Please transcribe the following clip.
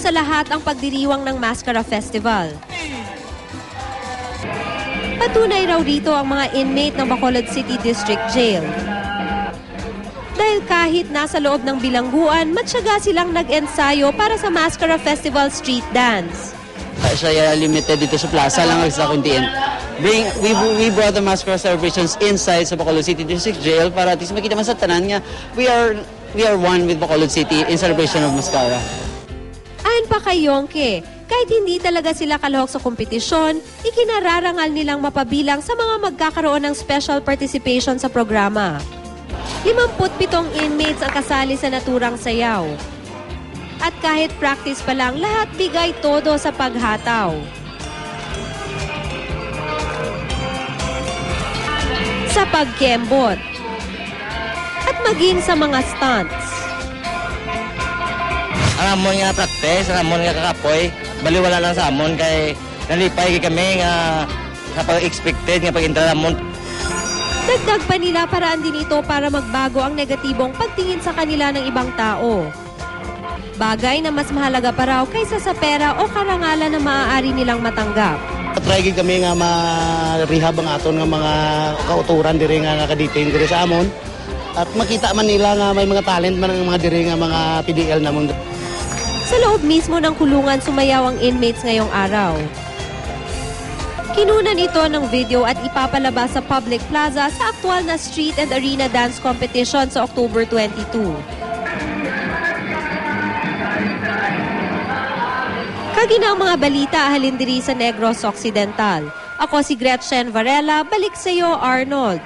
sa lahat ang pagdiriwang ng Mascara Festival. Patunay raw rito ang mga inmate ng Bacolod City District Jail. Dahil kahit nasa loob ng bilangguan, matyaga silang nag-ensayo para sa Mascara Festival Street Dance. Siya limited dito sa plaza lang sa kundiin. We brought the Mascara celebrations inside sa Bacolod City District Jail para at least makita man sa tanan nga we are one with Bacolod City in celebration of Mascara. Ayon pa kay Yongke, kahit hindi talaga sila kalahok sa kompetisyon, ikinararangal nilang mapabilang sa mga magkakaroon ng special participation sa programa. 57 inmates ang kasali sa naturang sayaw. At kahit practice pa lang, lahat bigay todo sa paghataw. Sa pagkembot. At maging sa mga stunts. Ang amon nga practice, ang amon nga kakapoy, baliwala lang sa amon kay nalipay kami nga kapag expected nga pag-intra amon. Dagdag pa nila paraan din ito para magbago ang negatibong pagtingin sa kanila ng ibang tao. Bagay na mas mahalaga pa raw kaysa sa pera o karangalan na maaari nilang matanggap. Try kami nga ma-rehab ang aton nga mga kauturan diri nga nakadetain diri sa amon. At makita man nila nga may mga talent man ang mga diri nga mga PDL namon. Sa loob mismo ng kulungan sumayaw ang inmates ngayong araw. Kinunan ito ng video at ipapalabas sa public plaza sa aktwal na street and arena dance competition sa October 22. Kaginang mga balita ahalin diri sa Negros Occidental. Ako si Gretchen Varela, balik sa iyo Arnold.